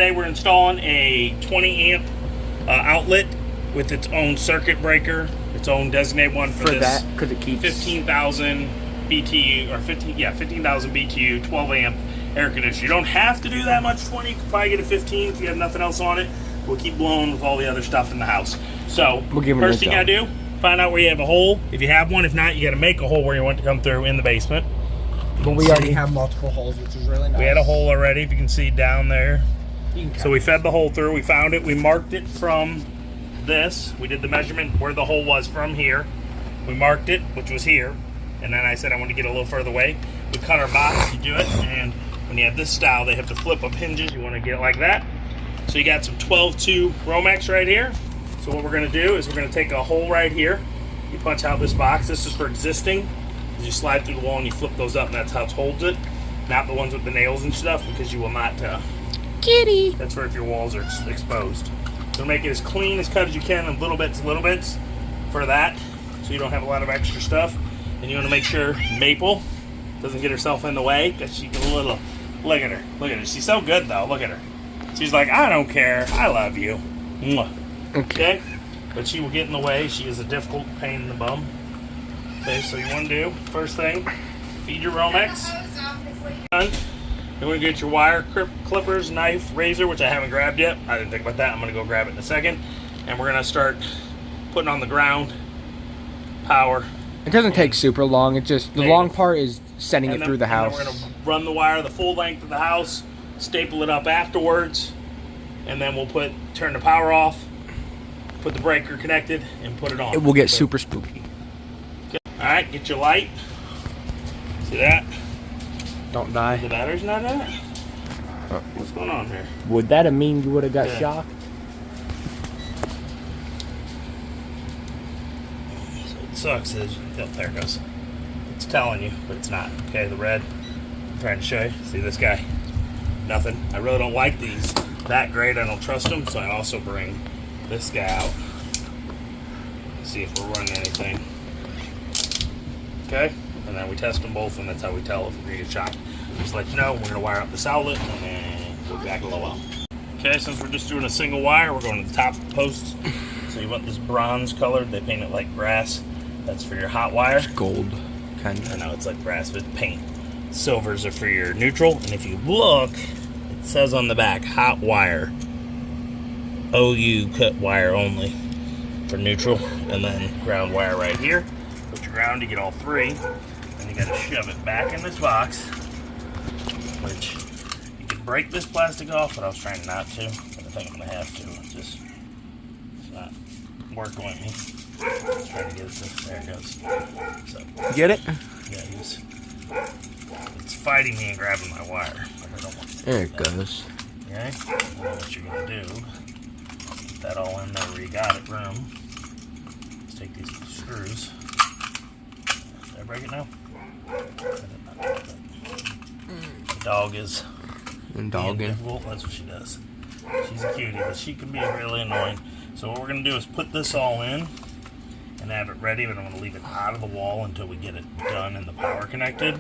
today we're installing a 20 amp outlet with its own circuit breaker, its own designated one for this. That, because it keeps 15,000 BTU or 15,000 BTU, 12 amp air conditioner. You don't have to do that much 20. You can probably get a 15 if you have nothing else on it. We'll keep blowing with all the other stuff in the house. So first thing you gotta do, find out where you have a hole. If you have one, if not, you gotta make a hole where you want to come through in the basement. But we already have multiple holes, which is really nice. We had a hole already, if you can see down there. So we fed the hole through, we found it, we marked it from this. We did the measurement where the hole was from here. We marked it, which was here. And then I said I want to get a little further away. We cut our box, you do it, and when you have this style, they have the flip up hinges. You want to get it like that. So you got some 12-2 Romex right here. So what we're gonna do is we're gonna take a hole right here. You punch out this box. This is for existing. You slide through the wall and you flip those up, and that's how it holds it. Not the ones with the nails and stuff, because you will not. Kitty. That's for if your walls are exposed. So make it as clean as cut as you can, in little bits for that, so you don't have a lot of extra stuff. And you want to make sure Maple doesn't get herself in the way, because she gets a little. Look at her. Look at her. She's so good though. Look at her. She's like, I don't care. I love you. Mwah. Okay. But she will get in the way. She is a difficult pain in the bum. Okay, so you want to do, first thing, feed your Romex. Done. Then we're going to get your wire clippers, knife, razor, which I haven't grabbed yet. I didn't think about that. I'm going to go grab it in a second. And we're going to start putting on the ground, power. It doesn't take super long. It just, the long part is sending it through the house. And then we're going to run the wire the full length of the house, staple it up afterwards, and then we'll turn the power off, put the breaker connected, and put it on. It will get super spooky. Okay. All right, get your light. See that? Don't die. The battery's not in it? What's going on here? Would that have mean you would have got shocked? So it sucks is, oh, there it goes. It's telling you, but it's not. Okay, the red. I'm trying to show you. See this guy? Nothing. I really don't like these that great. I don't trust them, so I also bring this guy out. See if we're running anything. Okay, and then we test them both, and that's how we tell if we're gonna get shocked. Just let you know, we're gonna wire up this outlet, and then we'll be back a little while. Okay, since we're just doing a single wire, we're going to the top of the posts. So you want this bronze colored, they paint it like brass. That's for your hot wire. It's gold, kind of. I know, it's like brass, but paint. Silvers are for your neutral, and if you look, it says on the back, hot wire. OU cut wire only for neutral, and then ground wire right here. Put your ground to get all three, and you gotta shove it back in this box, which you can break this plastic off, but I was trying not to, but I think I'm gonna have to. It's not working with me. I'm trying to get it to, there it goes. So, get it? Yeah, it's fighting me and grabbing my wire. I don't want to there it goes. Okay, and then what you're gonna do, put that all in there where you got it, room. Let's take these screws. Did I break it now? The dog is difficult. That's what she does. She's a cutie, but she can be really annoying. So what we're gonna do is put this all in and have it ready, but I'm gonna leave it out of the wall until we get it done and the power connected,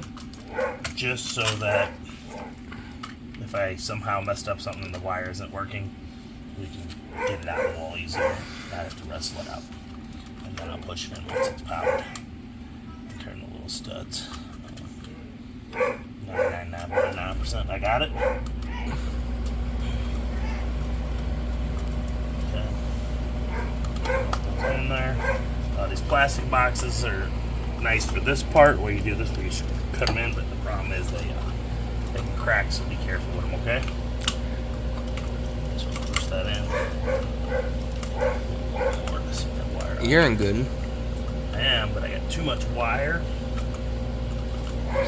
just so that if I somehow messed up something and the wire isn't working, we can get it out of the wall easier. Not have to wrestle it out. And then I'll push it in once it's powered. And turn the little studs. 99.9%. I got it. Okay. Put those in there. These plastic boxes are nice for this part where you do this where you cut them in, but the problem is they can crack, so be careful with them, okay? Just push that in. You're in good. I am, but I got too much wire.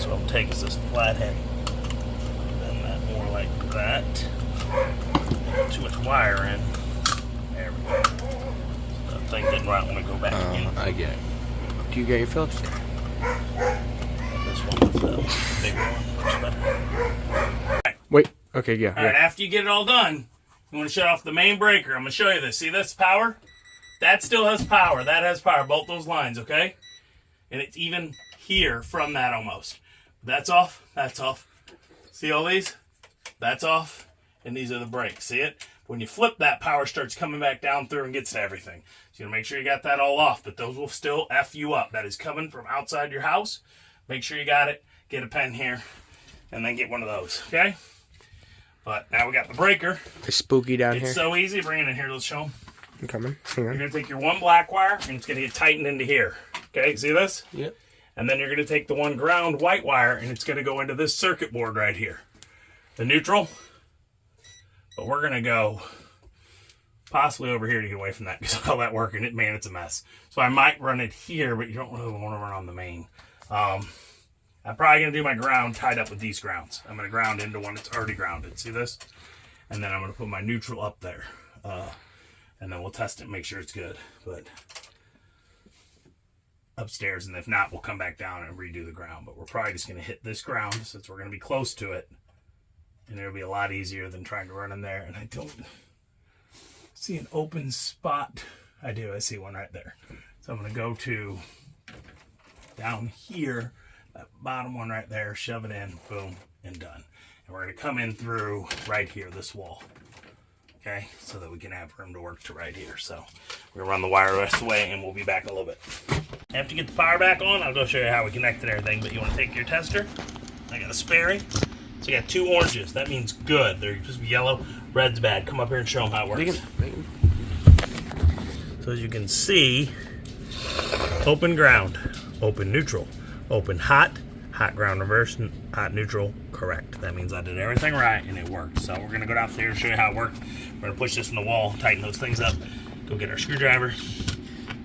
So what I'll take is this flathead. Bend that more like that. Too much wire in. There we go. The thing didn't right when I go back in. I get it. Do you get your Phillips there? This one was the bigger one, much better. Right. Wait. Okay, yeah. Alright, after you get it all done, you want to shut off the main breaker. I'm going to show you this. See this power? That still has power. That has power. Both those lines, okay? And it's even here from that almost. That's off. That's off. See all these? That's off. and these are the brakes. See it? When you flip, that power starts coming back down through and gets to everything. So you gotta make sure you got that all off, but those will still F you up. That is coming from outside your house. Make sure you got it. Get a pen here, and then get one of those, okay? But now we got the breaker. It's spooky down here. It's so easy. Bring it in here. Let's show them. I'm coming. Hang You're on. going to take your one black wire, and it's going to get tightened into here. Okay, see this? Yep. And then you're going to take the one ground white wire, and it's going to go into this circuit board right here. The neutral. But we're going to go possibly over here to get away from that, because all that work in it, man, it's a mess. So I might run it here, but you don't really want to run on the main. I'm probably going to do my ground tied up with these grounds. I'm going to ground into one that's already grounded. See this? And then I'm going to put my neutral up there. And then we'll test it and make sure it's good. But upstairs, and if not, we'll come back down and redo the ground. But we're probably just going to hit this ground since we're going to be close to it. And it'll be a lot easier than trying to run in there. And I don't see an open spot. I do. I see one right there. So I'm going to go to down here. That bottom one right there, shove it in, boom, and done. And we're going to come in through right here, this wall. Okay, so that we can have room to work to right here. So we're going to run the wire the rest of the way, and we'll be back in a little bit. After you get the power back on, I'll go show you how we connected everything. But you want to take your tester. I got a Sperry. So you got 2 oranges. That means good. They're supposed to be yellow. Red's bad. Come up here and show them how it works. So as you can see, open ground, open neutral. Open hot, hot ground reverse, hot neutral, correct. That means I did everything right and it worked. So we're gonna go downstairs and show you how it worked. We're gonna push this in the wall, tighten those things up, go get our screwdriver,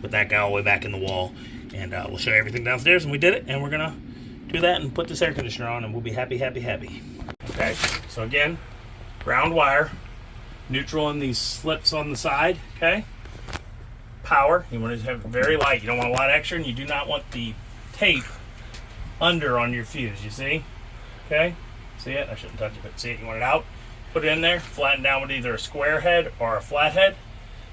put that guy all the way back in the wall, and we'll show you everything downstairs, and we did it, and we're gonna do that and put this air conditioner on, and we'll be happy, happy, happy. Okay, so again, ground wire, neutral in these slips on the side, okay? Power, you want to have it very light. You don't want a lot extra, and you do not want the tape under on your fuse, you see? Okay? See it? I shouldn't touch it, but see it? You want it out? Put it in there, flatten down with either a square head or a flat head.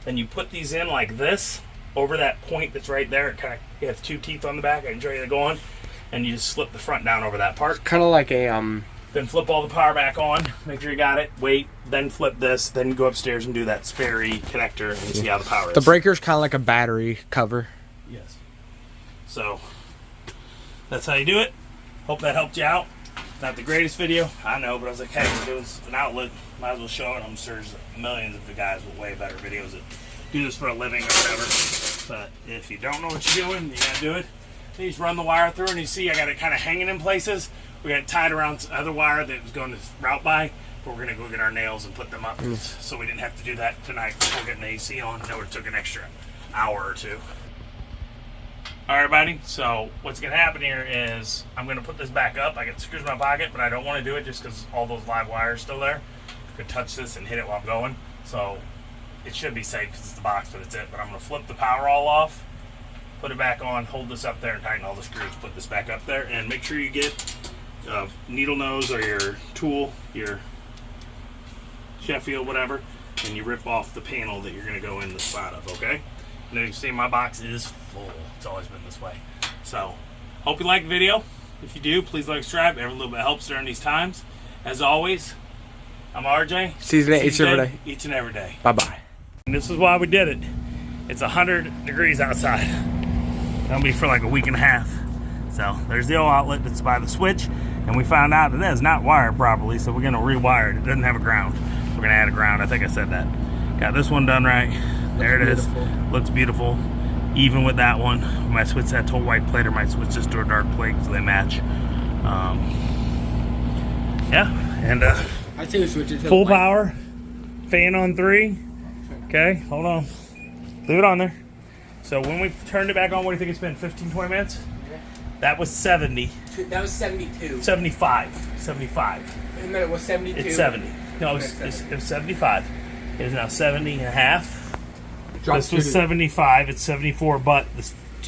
Then you put these in like this, over that point that's right there. It kind of, it has 2 teeth on the back. I can show you to go on. And you just slip the front down over that part. Kind of like a, Then flip all the power back on. Make sure you got it. Wait, then flip this. Then go upstairs and do that Sperry connector and see how the power is. the breaker's kind of like a battery cover. Yes. So, that's how you do it. Hope that helped you out. Not the greatest video, I know, but I was like, hey, we're doing an outlet. Might as well show it. I'm sure there's millions of the guys with way better videos that do this for a living or whatever. But if you don't know what you're doing, you gotta do it. You just run the wire through, and you see I got it kind of hanging in places. We got it tied around some other wire that was going to route by, but we're gonna go get our nails and put them up, so we didn't have to do that tonight before getting the AC on. It would took an extra hour or 2. All right, everybody, so what's gonna happen here is I'm gonna put this back up. I got screws in my pocket, but I don't wanna do it just because all those live wires still there. I could touch this and hit it while I'm going. So it should be safe because it's the box, but it's it. But I'm gonna flip the power all off, put it back on, hold this up there and tighten all the screws, put this back up there, and make sure you get needle nose or your tool, your Sheffield, whatever, and you rip off the panel that you're gonna go in the spot of, okay? And then you can see my box is full. It's always been this way. So, hope you liked the video. If you do, please like, subscribe. Every little bit helps during these times. As always, I'm RJ. Season 8, each and every day. Each and every day. Bye-bye. And this is why we did it. It's 100 degrees outside. That'll be for like a week and a half. So, there's the old outlet that's by the switch. And we found out that it's not wired properly, so we're going to rewire it. It doesn't have a ground. We're going to add a ground. I think I said that. Got this one done right. There it is. Looks beautiful. Even with that one, I might switch that to a white plate or might switch this to a dark plate so they match. Yeah, and I'd say we switch it to full power, fan on 3. Okay, hold on. Leave it on there. So when we turned it back on, what do you think it's been? 15, 20 minutes? Yeah. That was 70. That was 72. 75. 75. And then it was 72. It's 70. No, it was 75. It is now 70 and a half. This was 75. It's 74, but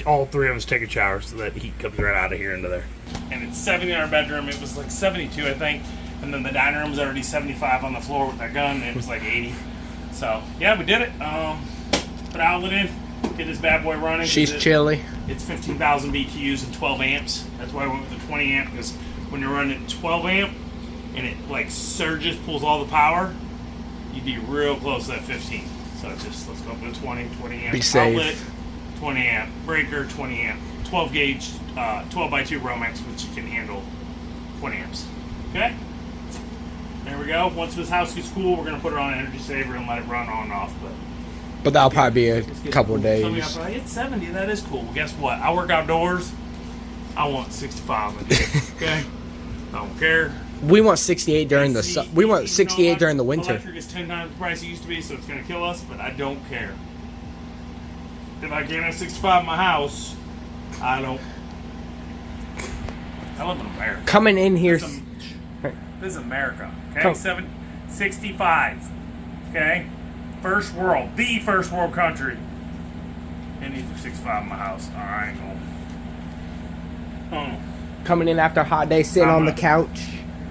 all 3 of us take a shower, so that heat comes right out of here into there. And it's 70 in our bedroom. It was like 72, I think. And then the dining room's already 75 on the floor with our gun. And it was like 80. So yeah, we did it. Put outlet in, get this bad boy running. She's chilly. It's 15,000 BTUs and 12 amps. That's why I went with the 20 amp, because when you're running 12 amp and it like surges, pulls all the power, be real close to that 15. So just let's go up to 20 amp Be safe. outlet, 20 amp breaker, 20 amp, 12 gauge, 12x2 Romex, which you can handle 20 amps. Okay. There we go. Once this house gets cool, we're gonna put it on energy saver and let it run on and off. But that'll probably be a Let's get couple cool. of days. Somebody else, like, it's 70. That is cool. Well, guess what? I work outdoors. I want 65 a day. Okay. I don't care. We want 68 during the AC, we want you know 68 what? during the winter. Electric is 10 times the price it used to be, so it's gonna kill us. But I don't care. If I can't have 65 in my house, I don't. I live in America. Coming in here, This is America. Okay, Come. 65. Okay, first world, the first world country. It needs 65 in my house. All right, go. coming in after a hot day, sitting on the couch.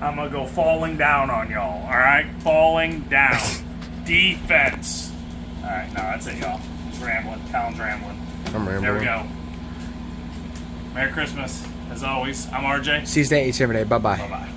I'm gonna go falling down on y'all. All right, falling down. Defense. All right, no, that's it, y'all. Just rambling. Colin's rambling. I'm There we rambling. go. Merry Christmas, as always. I'm RJ. See you each every day. Bye bye. Bye bye.